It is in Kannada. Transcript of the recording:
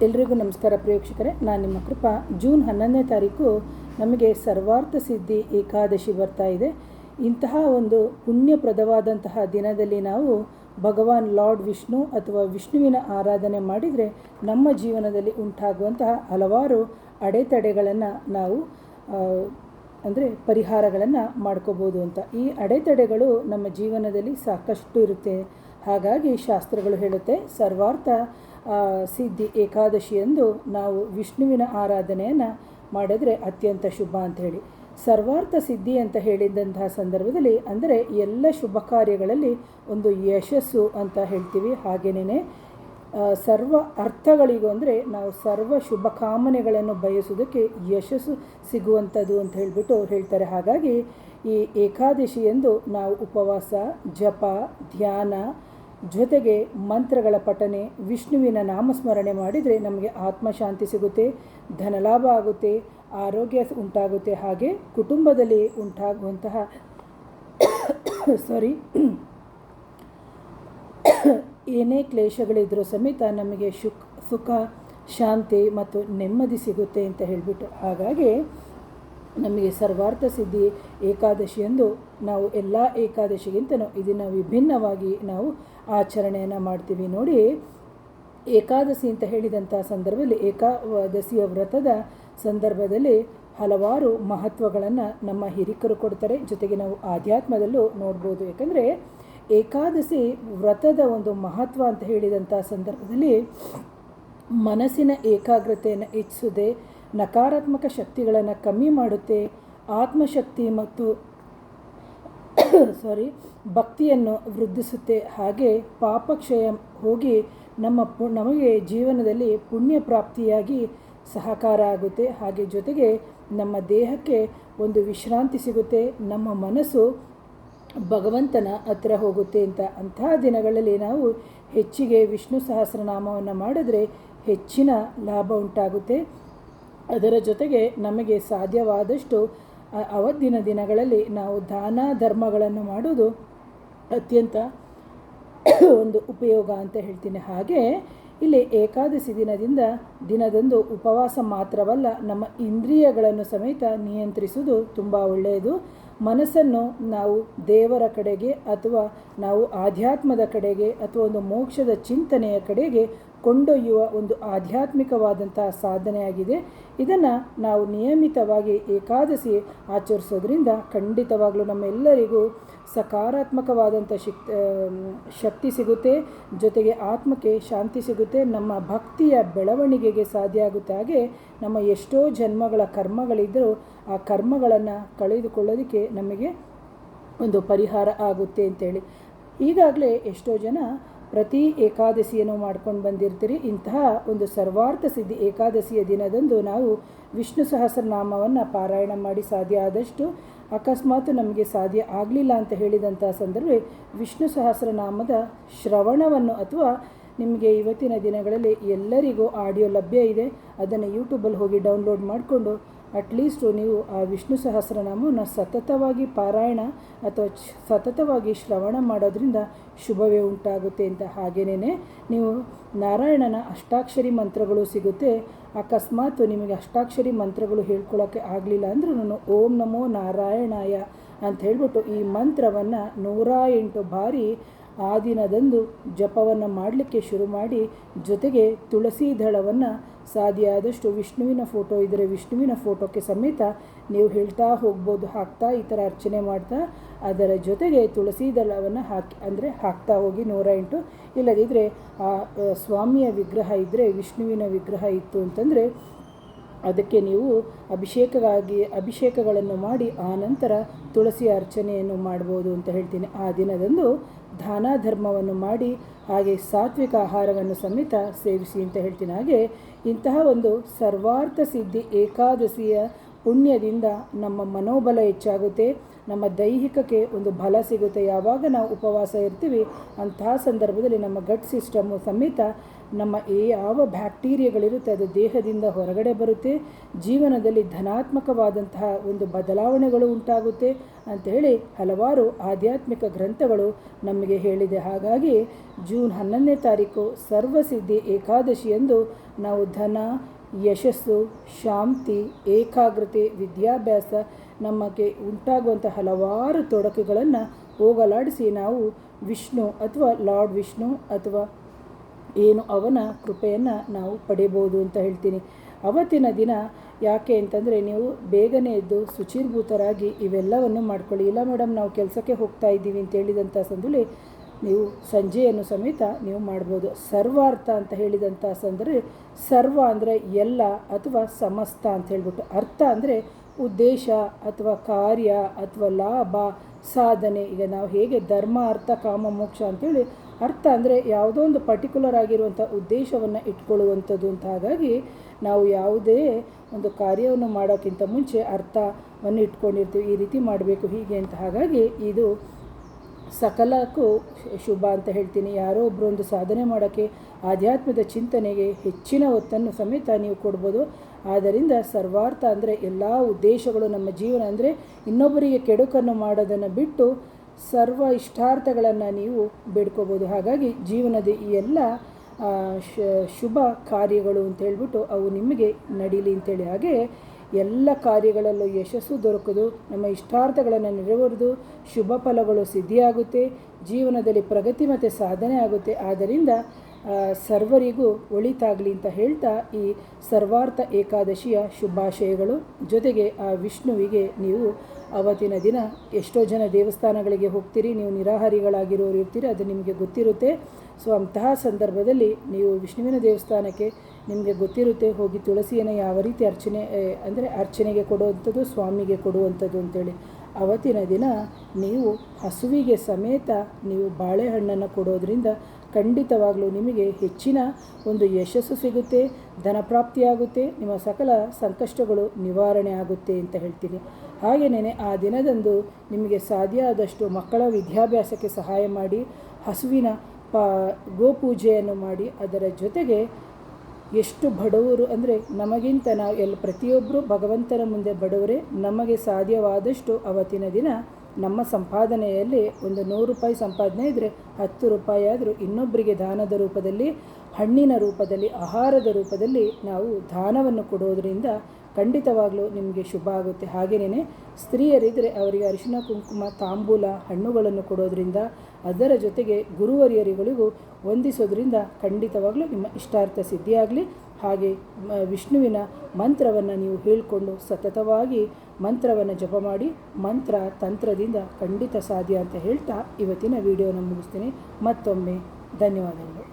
ಎಲ್ರಿಗೂ ನಮಸ್ಕಾರ ಪ್ರೇಕ್ಷಕರೇ, ನಾನು ನಿಮ್ಮ ಕೃಪಾ. ಜೂನ್ 11ನೇ ತಾರೀಕು ನಮಗೆ ಸರ್ವಾರ್ಥ ಸಿದ್ಧಿ ಏಕಾದಶಿ ಬರ್ತಾ ಇದೆ. ಇಂತಹ ಒಂದು ಪುಣ್ಯಪ್ರದವಾದಂತಹ ದಿನದಲ್ಲಿ ನಾವು ಭಗವಾನ್ ಲಾರ್ಡ್ ವಿಷ್ಣು ಅಥವಾ ವಿಷ್ಣುವಿನ ಆರಾಧನೆ ಮಾಡಿದರೆ ನಮ್ಮ ಜೀವನದಲ್ಲಿ ಉಂಟಾಗುವಂತಹ ಹಲವಾರು ಅಡೆತಡೆಗಳನ್ನು ನಾವು ಅಂದರೆ ಪರಿಹಾರಗಳನ್ನು ಮಾಡ್ಕೋಬೋದು ಅಂತ. ಈ ಅಡೆತಡೆಗಳು ನಮ್ಮ ಜೀವನದಲ್ಲಿ ಸಾಕಷ್ಟು ಇರುತ್ತೆ. ಹಾಗಾಗಿ ಶಾಸ್ತ್ರಗಳು ಹೇಳುತ್ತೆ ಸರ್ವಾರ್ಥ ಸಿದ್ಧಿ ಏಕಾದಶಿಯಂದು ನಾವು ವಿಷ್ಣುವಿನ ಆರಾಧನೆಯನ್ನು ಮಾಡಿದ್ರೆ ಅತ್ಯಂತ ಶುಭ ಅಂತ ಹೇಳಿ. ಸರ್ವಾರ್ಥ ಸಿದ್ಧಿ ಅಂತ ಹೇಳಿದಂತಹ ಸಂದರ್ಭದಲ್ಲಿ ಅಂದರೆ ಎಲ್ಲ ಶುಭ ಕಾರ್ಯಗಳಲ್ಲಿ ಒಂದು ಯಶಸ್ಸು ಅಂತ ಹೇಳ್ತೀವಿ. ಹಾಗೆಯೇ ಸರ್ವ ಅರ್ಥಗಳಿಗೂ ಅಂದರೆ ನಾವು ಸರ್ವ ಶುಭ ಕಾಮನೆಗಳನ್ನು ಬಯಸುವುದಕ್ಕೆ ಯಶಸ್ಸು ಸಿಗುವಂಥದ್ದು ಅಂತ ಹೇಳಿಬಿಟ್ಟು ಹೇಳ್ತಾರೆ. ಹಾಗಾಗಿ ಈ ಏಕಾದಶಿಯಂದು ನಾವು ಉಪವಾಸ, ಜಪ, ಧ್ಯಾನ ಜೊತೆಗೆ ಮಂತ್ರಗಳ ಪಠನೆ, ವಿಷ್ಣುವಿನ ನಾಮಸ್ಮರಣೆ ಮಾಡಿದರೆ ನಮಗೆ ಆತ್ಮಶಾಂತಿ ಸಿಗುತ್ತೆ, ಧನಲಾಭ ಆಗುತ್ತೆ, ಆರೋಗ್ಯ ಉಂಟಾಗುತ್ತೆ. ಹಾಗೆ ಕುಟುಂಬದಲ್ಲಿ ಉಂಟಾಗುವಂತಹ ಏನೇ ಕ್ಲೇಶಗಳಿದ್ರೂ ಸಮೇತ ನಮಗೆ ಸುಖ, ಶಾಂತಿ ಮತ್ತು ನೆಮ್ಮದಿ ಸಿಗುತ್ತೆ ಅಂತ ಹೇಳಿಬಿಟ್ಟು. ಹಾಗಾಗಿ ನಮಗೆ ಸರ್ವಾರ್ಥ ಸಿದ್ಧಿ ಏಕಾದಶಿಯಂದು ನಾವು ಎಲ್ಲ ಏಕಾದಶಿಗಿಂತನೂ ಇದನ್ನು ವಿಭಿನ್ನವಾಗಿ ನಾವು ಆಚರಣೆಯನ್ನು ಮಾಡ್ತೀವಿ. ನೋಡಿ, ಏಕಾದಶಿ ಅಂತ ಹೇಳಿದಂಥ ಸಂದರ್ಭದಲ್ಲಿ ಏಕಾದಶಿಯ ವ್ರತದ ಸಂದರ್ಭದಲ್ಲಿ ಹಲವಾರು ಮಹತ್ವಗಳನ್ನು ನಮ್ಮ ಹಿರಿಕರು ಕೊಡ್ತಾರೆ. ಜೊತೆಗೆ ನಾವು ಆಧ್ಯಾತ್ಮದಲ್ಲೂ ನೋಡ್ಬೋದು. ಯಾಕಂದರೆ ಏಕಾದಶಿ ವ್ರತದ ಒಂದು ಮಹತ್ವ ಅಂತ ಹೇಳಿದಂಥ ಸಂದರ್ಭದಲ್ಲಿ ಮನಸ್ಸಿನ ಏಕಾಗ್ರತೆಯನ್ನು ಹೆಚ್ಚಿಸುತ್ತೆ, ನಕಾರಾತ್ಮಕ ಶಕ್ತಿಗಳನ್ನು ಕಮ್ಮಿ ಮಾಡುತ್ತೆ, ಆತ್ಮಶಕ್ತಿ ಮತ್ತು ಭಕ್ತಿಯನ್ನು ವೃದ್ಧಿಸುತ್ತೆ. ಹಾಗೆ ಪಾಪಕ್ಷಯ ಹೋಗಿ ನಮಗೆ ಜೀವನದಲ್ಲಿ ಪುಣ್ಯ ಪ್ರಾಪ್ತಿಯಾಗಿ ಸಹಕಾರ ಆಗುತ್ತೆ. ಹಾಗೆ ಜೊತೆಗೆ ನಮ್ಮ ದೇಹಕ್ಕೆ ಒಂದು ವಿಶ್ರಾಂತಿ ಸಿಗುತ್ತೆ, ನಮ್ಮ ಮನಸ್ಸು ಭಗವಂತನ ಹತ್ರ ಹೋಗುತ್ತೆ ಅಂತ. ಅಂತಹ ದಿನಗಳಲ್ಲಿ ನಾವು ಹೆಚ್ಚಿಗೆ ವಿಷ್ಣು ಸಹಸ್ರನಾಮವನ್ನು ಮಾಡಿದ್ರೆ ಹೆಚ್ಚಿನ ಲಾಭ ಉಂಟಾಗುತ್ತೆ. ಅದರ ಜೊತೆಗೆ ನಮಗೆ ಸಾಧ್ಯವಾದಷ್ಟು ಅವತ್ತಿನ ದಿನಗಳಲ್ಲಿ ನಾವು ದಾನ ಧರ್ಮಗಳನ್ನು ಮಾಡೋದು ಅತ್ಯಂತ ಒಂದು ಉಪಯೋಗ ಅಂತ ಹೇಳ್ತೀನಿ. ಹಾಗೆ ಇಲ್ಲಿ ಏಕಾದಶಿ ದಿನದಂದು ಉಪವಾಸ ಮಾತ್ರವಲ್ಲ, ನಮ್ಮ ಇಂದ್ರಿಯಗಳನ್ನು ಸಮೇತ ನಿಯಂತ್ರಿಸುವುದು ತುಂಬ ಒಳ್ಳೆಯದು. ಮನಸ್ಸನ್ನು ನಾವು ದೇವರ ಕಡೆಗೆ ಅಥವಾ ನಾವು ಆಧ್ಯಾತ್ಮದ ಕಡೆಗೆ ಅಥವಾ ಒಂದು ಮೋಕ್ಷದ ಚಿಂತನೆಯ ಕಡೆಗೆ ಕೊಂಡೊಯ್ಯುವ ಒಂದು ಆಧ್ಯಾತ್ಮಿಕವಾದಂತಹ ಸಾಧನೆಯಾಗಿದೆ. ಇದನ್ನು ನಾವು ನಿಯಮಿತವಾಗಿ ಏಕಾದಶಿ ಆಚರಿಸೋದ್ರಿಂದ ಖಂಡಿತವಾಗಲೂ ನಮ್ಮೆಲ್ಲರಿಗೂ ಸಕಾರಾತ್ಮಕವಾದಂಥ ಶಕ್ತಿ ಸಿಗುತ್ತೆ, ಜೊತೆಗೆ ಆತ್ಮಕ್ಕೆ ಶಾಂತಿ ಸಿಗುತ್ತೆ, ನಮ್ಮ ಭಕ್ತಿಯ ಬೆಳವಣಿಗೆಗೆ ಸಾಧ್ಯ ಆಗುತ್ತೆ. ಹಾಗೆ ನಮ್ಮ ಎಷ್ಟೋ ಜನ್ಮಗಳ ಕರ್ಮಗಳಿದ್ದರೂ ಆ ಕರ್ಮಗಳನ್ನು ಕಳೆದುಕೊಳ್ಳೋದಕ್ಕೆ ನಮಗೆ ಒಂದು ಪರಿಹಾರ ಆಗುತ್ತೆ ಅಂತೇಳಿ. ಈಗಾಗಲೇ ಎಷ್ಟೋ ಜನ ಪ್ರತಿ ಏಕಾದಶಿಯನ್ನು ಮಾಡ್ಕೊಂಡು ಬಂದಿರ್ತೀರಿ. ಇಂತಹ ಒಂದು ಸರ್ವಾರ್ಥ ಸಿದ್ಧಿ ಏಕಾದಶಿಯ ದಿನದಂದು ನಾವು ವಿಷ್ಣು ಸಹಸ್ರನಾಮವನ್ನು ಪಾರಾಯಣ ಮಾಡಿ ಸಾಧ್ಯ ಆದಷ್ಟು, ಅಕಸ್ಮಾತ್ ನಮಗೆ ಸಾಧ್ಯ ಆಗಲಿಲ್ಲ ಅಂತ ಹೇಳಿದಂಥ ಸಂದರ್ಭ ವಿಷ್ಣು ಸಹಸ್ರನಾಮದ ಶ್ರವಣವನ್ನು ಅಥವಾ ನಿಮಗೆ ಇವತ್ತಿನ ದಿನಗಳಲ್ಲಿ ಎಲ್ಲರಿಗೂ ಆಡಿಯೋ ಲಭ್ಯ ಇದೆ, ಅದನ್ನು ಯೂಟ್ಯೂಬಲ್ಲಿ ಹೋಗಿ ಡೌನ್ಲೋಡ್ ಮಾಡಿಕೊಂಡು ಅಟ್ಲೀಸ್ಟು ನೀವು ಆ ವಿಷ್ಣು ಸಹಸ್ರನಾಮವನ್ನು ಸತತವಾಗಿ ಪಾರಾಯಣ ಅಥವಾ ಸತತವಾಗಿ ಶ್ರವಣ ಮಾಡೋದ್ರಿಂದ ಶುಭವೇ ಉಂಟಾಗುತ್ತೆ ಅಂತ. ಹಾಗೆಯೇ ನೀವು ನಾರಾಯಣನ ಅಷ್ಟಾಕ್ಷರಿ ಮಂತ್ರಗಳು ಸಿಗುತ್ತೆ. ಅಕಸ್ಮಾತ್ ನಿಮಗೆ ಅಷ್ಟಾಕ್ಷರಿ ಮಂತ್ರಗಳು ಹೇಳ್ಕೊಳ್ಳೋಕ್ಕೆ ಆಗಲಿಲ್ಲ ಅಂದರೂ ನಾನು ಓಂ ನಮೋ ನಾರಾಯಣಾಯ ಅಂತ ಹೇಳ್ಬಿಟ್ಟು ಈ ಮಂತ್ರವನ್ನು 108 ಬಾರಿ ಆ ದಿನದಂದು ಜಪವನ್ನು ಮಾಡಲಿಕ್ಕೆ ಶುರು ಮಾಡಿ, ಜೊತೆಗೆ ತುಳಸಿ ದಳವನ್ನು ಸಾಧ್ಯ ಆದಷ್ಟು ವಿಷ್ಣುವಿನ ಫೋಟೋ ಇದ್ದರೆ ವಿಷ್ಣುವಿನ ಫೋಟೋಕ್ಕೆ ಸಮೇತ ನೀವು ಹೇಳ್ತಾ ಹೋಗ್ಬೋದು, ಹಾಕ್ತಾ ಈ ಥರ ಅರ್ಚನೆ ಮಾಡ್ತಾ ಅದರ ಜೊತೆಗೆ ತುಳಸಿ ದಳವನ್ನು ಹಾಕ್ತಾ ಹೋಗಿ 108. ಇಲ್ಲದಿದ್ದರೆ ಆ ಸ್ವಾಮಿಯ ವಿಗ್ರಹ ಇದ್ದರೆ, ವಿಷ್ಣುವಿನ ವಿಗ್ರಹ ಇತ್ತು ಅಂತಂದರೆ ಅದಕ್ಕೆ ನೀವು ಅಭಿಷೇಕಗಳನ್ನು ಮಾಡಿ ಆನಂತರ ತುಳಸಿ ಅರ್ಚನೆಯನ್ನು ಮಾಡ್ಬೋದು ಅಂತ ಹೇಳ್ತೀನಿ. ಆ ದಿನದಂದು ದಾನ ಧರ್ಮವನ್ನು ಮಾಡಿ ಹಾಗೆ ಸಾತ್ವಿಕ ಆಹಾರವನ್ನು ಸಮೇತ ಸೇವಿಸಿ ಅಂತ ಹೇಳ್ತೀನಿ. ಹಾಗೆ ಇಂತಹ ಒಂದು ಸರ್ವಾರ್ಥ ಸಿದ್ಧಿ ಏಕಾದಶಿಯ ಪುಣ್ಯದಿಂದ ನಮ್ಮ ಮನೋಬಲ ಹೆಚ್ಚಾಗುತ್ತೆ, ನಮ್ಮ ದೈಹಿಕಕ್ಕೆ ಒಂದು ಬಲ ಸಿಗುತ್ತೆ. ಯಾವಾಗ ನಾವು ಉಪವಾಸ ಇರ್ತೀವಿ ಅಂತಹ ಸಂದರ್ಭದಲ್ಲಿ ನಮ್ಮ ಗಟ್ ಸಿಸ್ಟಮ್ಮು ಸಮೇತ ನಮ್ಮ ಯಾವ ಬ್ಯಾಕ್ಟೀರಿಯಾಗಳಿರುತ್ತೆ ಅದು ದೇಹದಿಂದ ಹೊರಗಡೆ ಬರುತ್ತೆ, ಜೀವನದಲ್ಲಿ ಧನಾತ್ಮಕವಾದಂತಹ ಒಂದು ಬದಲಾವಣೆಗಳು ಉಂಟಾಗುತ್ತೆ ಅಂಥೇಳಿ ಹಲವಾರು ಆಧ್ಯಾತ್ಮಿಕ ಗ್ರಂಥಗಳು ನಮಗೆ ಹೇಳಿದೆ. ಹಾಗಾಗಿ ಜೂನ್ 11ನೇ ತಾರೀಕು ಸರ್ವಸಿದ್ಧಿ ಏಕಾದಶಿಯಂದು ನಾವು ಧನ, ಯಶಸ್ಸು, ಶಾಂತಿ, ಏಕಾಗ್ರತೆ, ವಿದ್ಯಾಭ್ಯಾಸ ನಮಗೆ ಉಂಟಾಗುವಂಥ ಹಲವಾರು ತೊಡಕುಗಳನ್ನು ಹೋಗಲಾಡಿಸಿ ನಾವು ವಿಷ್ಣು ಅಥವಾ ಲಾರ್ಡ್ ವಿಷ್ಣು ಅಥವಾ ಏನು ಅವನ ಕೃಪೆಯನ್ನು ನಾವು ಪಡೆಯಬಹುದು ಅಂತ ಹೇಳ್ತೀನಿ. ಅವತ್ತಿನ ದಿನ ಯಾಕೆ ಅಂತಂದರೆ ನೀವು ಬೇಗನೆ ಎದ್ದು ಶುಚಿರ್ಭೂತರಾಗಿ ಇವೆಲ್ಲವನ್ನು ಮಾಡ್ಕೊಳ್ಳಿ. ಇಲ್ಲ ಮೇಡಮ್ ನಾವು ಕೆಲಸಕ್ಕೆ ಹೋಗ್ತಾ ಇದ್ದೀವಿ ಅಂತ ಹೇಳಿದಂಥ ಸಂದರ್ಭದಲ್ಲಿ ನೀವು ಸಂಜೆಯನ್ನು ಸಮೇತ ನೀವು ಮಾಡ್ಬೋದು. ಸರ್ವಾರ್ಥ ಅಂತ ಹೇಳಿದಂಥ ಸಂದರೆ ಸರ್ವ ಅಂದರೆ ಎಲ್ಲ ಅಥವಾ ಸಮಸ್ತ ಅಂತ ಹೇಳ್ಬಿಟ್ಟು, ಅರ್ಥ ಅಂದರೆ ಉದ್ದೇಶ ಅಥವಾ ಕಾರ್ಯ ಅಥವಾ ಲಾಭ ಸಾಧನೆ. ಈಗ ನಾವು ಹೇಗೆ ಧರ್ಮ ಅರ್ಥ ಕಾಮ ಮೋಕ್ಷ ಅಂತೇಳಿ ಅರ್ಥ ಅಂದರೆ ಯಾವುದೋ ಒಂದು ಪರ್ಟಿಕ್ಯುಲರ್ ಆಗಿರುವಂಥ ಉದ್ದೇಶವನ್ನು ಇಟ್ಕೊಳ್ಳುವಂಥದ್ದು ಅಂತ. ಹಾಗಾಗಿ ನಾವು ಯಾವುದೇ ಒಂದು ಕಾರ್ಯವನ್ನು ಮಾಡೋಕ್ಕಿಂತ ಮುಂಚೆ ಅರ್ಥವನ್ನು ಇಟ್ಕೊಂಡಿರ್ತೀವಿ, ಈ ರೀತಿ ಮಾಡಬೇಕು ಹೀಗೆ ಅಂತ. ಹಾಗಾಗಿ ಇದು ಸಕಲಕ್ಕೂ ಶುಭ ಅಂತ ಹೇಳ್ತೀನಿ. ಯಾರೋ ಒಬ್ಬರು ಒಂದು ಸಾಧನೆ ಮಾಡೋಕ್ಕೆ ಆಧ್ಯಾತ್ಮದ ಚಿಂತನೆಗೆ ಹೆಚ್ಚಿನ ಒತ್ತನ್ನು ಸಮೇತ ನೀವು ಕೊಡ್ಬೋದು. ಆದ್ದರಿಂದ ಸರ್ವಾರ್ಥ ಅಂದರೆ ಎಲ್ಲ ಉದ್ದೇಶಗಳು ನಮ್ಮ ಜೀವನ ಅಂದರೆ ಇನ್ನೊಬ್ಬರಿಗೆ ಕೆಡುಕನ್ನು ಮಾಡೋದನ್ನು ಬಿಟ್ಟು ಸರ್ವ ಇಷ್ಟಾರ್ಥಗಳನ್ನು ನೀವು ಬೇಡ್ಕೋಬೋದು. ಹಾಗಾಗಿ ಜೀವನದ ಈ ಎಲ್ಲ ಶುಭ ಕಾರ್ಯಗಳು ಅಂತ ಹೇಳ್ಬಿಟ್ಟು ಅವು ನಿಮಗೆ ನಡೀಲಿ ಅಂತೇಳಿ, ಹಾಗೆ ಎಲ್ಲ ಕಾರ್ಯಗಳಲ್ಲೂ ಯಶಸ್ಸು ದೊರಕೋದು, ನಮ್ಮ ಇಷ್ಟಾರ್ಥಗಳನ್ನು ನೆರವೇರೋದು, ಶುಭ ಫಲಗಳು ಸಿದ್ಧಿಯಾಗುತ್ತೆ, ಜೀವನದಲ್ಲಿ ಪ್ರಗತಿ ಮತ್ತು ಸಾಧನೆ ಆಗುತ್ತೆ. ಆದ್ದರಿಂದ ಸರ್ವರಿಗೂ ಒಳಿತಾಗಲಿ ಅಂತ ಹೇಳ್ತಾ ಈ ಸರ್ವಾರ್ಥ ಏಕಾದಶಿಯ ಶುಭಾಶಯಗಳು. ಜೊತೆಗೆ ಆ ವಿಷ್ಣುವಿಗೆ ನೀವು ಅವತ್ತಿನ ದಿನ ಎಷ್ಟೋ ಜನ ದೇವಸ್ಥಾನಗಳಿಗೆ ಹೋಗ್ತೀರಿ, ನೀವು ನಿರಾಹಾರಿಗಳಾಗಿರೋರು ಇರ್ತೀರಿ, ಅದು ನಿಮಗೆ ಗೊತ್ತಿರುತ್ತೆ. ಸೊ ಅಂತಹ ಸಂದರ್ಭದಲ್ಲಿ ನೀವು ವಿಷ್ಣುವಿನ ದೇವಸ್ಥಾನಕ್ಕೆ ನಿಮಗೆ ಗೊತ್ತಿರುತ್ತೆ ಹೋಗಿ ತುಳಸಿಯನ್ನು ಯಾವ ರೀತಿ ಅರ್ಚನೆಗೆ ಕೊಡುವಂಥದ್ದು, ಸ್ವಾಮಿಗೆ ಕೊಡುವಂಥದ್ದು ಅಂತೇಳಿ. ಅವತ್ತಿನ ದಿನ ನೀವು ಹಸುವಿಗೆ ಸಮೇತ ನೀವು ಬಾಳೆಹಣ್ಣನ್ನು ಕೊಡೋದ್ರಿಂದ ಖಂಡಿತವಾಗಲೂ ನಿಮಗೆ ಹೆಚ್ಚಿನ ಒಂದು ಯಶಸ್ಸು ಸಿಗುತ್ತೆ, ಧನಪ್ರಾಪ್ತಿಯಾಗುತ್ತೆ, ನಿಮ್ಮ ಸಕಲ ಸಂಕಷ್ಟಗಳು ನಿವಾರಣೆ ಆಗುತ್ತೆ ಅಂತ ಹೇಳ್ತೀನಿ. ಹಾಗೆಯೇ ಆ ದಿನದಂದು ನಿಮಗೆ ಸಾಧ್ಯ ಆದಷ್ಟು ಮಕ್ಕಳ ವಿದ್ಯಾಭ್ಯಾಸಕ್ಕೆ ಸಹಾಯ ಮಾಡಿ, ಹಸುವಿನ ಗೋಪೂಜೆಯನ್ನು ಮಾಡಿ, ಅದರ ಜೊತೆಗೆ ಎಷ್ಟು ಬಡವರು ಅಂದರೆ ನಮಗಿಂತ ನಾವು ಪ್ರತಿಯೊಬ್ಬರು ಭಗವಂತನ ಮುಂದೆ ಬಡವರೇ, ನಮಗೆ ಸಾಧ್ಯವಾದಷ್ಟು ಅವತ್ತಿನ ದಿನ ನಮ್ಮ ಸಂಪಾದನೆಯಲ್ಲಿ ಒಂದು 100 ರೂಪಾಯಿ ಸಂಪಾದನೆ ಇದ್ದರೆ 10 ರೂಪಾಯಿ ಆದರೂ ಇನ್ನೊಬ್ಬರಿಗೆ ದಾನದ ರೂಪದಲ್ಲಿ, ಹಣ್ಣಿನ ರೂಪದಲ್ಲಿ, ಆಹಾರದ ರೂಪದಲ್ಲಿ ನಾವು ದಾನವನ್ನು ಕೊಡೋದರಿಂದ ಖಂಡಿತವಾಗಲೂ ನಿಮಗೆ ಶುಭ ಆಗುತ್ತೆ. ಹಾಗೆಯೇ ಸ್ತ್ರೀಯರಿದ್ದರೆ ಅವರಿಗೆ ಅರಿಶಿನ ಕುಂಕುಮ ತಾಂಬೂಲ ಹಣ್ಣುಗಳನ್ನು ಕೊಡೋದ್ರಿಂದ, ಅದರ ಜೊತೆಗೆ ಗುರುವರಿಯರಿಗಳಿಗೂ ವಂದಿಸೋದ್ರಿಂದ ಖಂಡಿತವಾಗಲೂ ನಿಮ್ಮ ಇಷ್ಟಾರ್ಥ ಸಿದ್ಧಿಯಾಗಲಿ. ಹಾಗೆ ವಿಷ್ಣುವಿನ ಮಂತ್ರವನ್ನು ನೀವು ಹೇಳಿಕೊಂಡು ಸತತವಾಗಿ ಮಂತ್ರವನ್ನು ಜಪ ಮಾಡಿ, ಮಂತ್ರ ತಂತ್ರದಿಂದ ಖಂಡಿತ ಸಾಧ್ಯ ಅಂತ ಹೇಳ್ತಾ ಇವತ್ತಿನ ವಿಡಿಯೋನ ಮುಗಿಸ್ತೀನಿ. ಮತ್ತೊಮ್ಮೆ ಧನ್ಯವಾದಗಳು.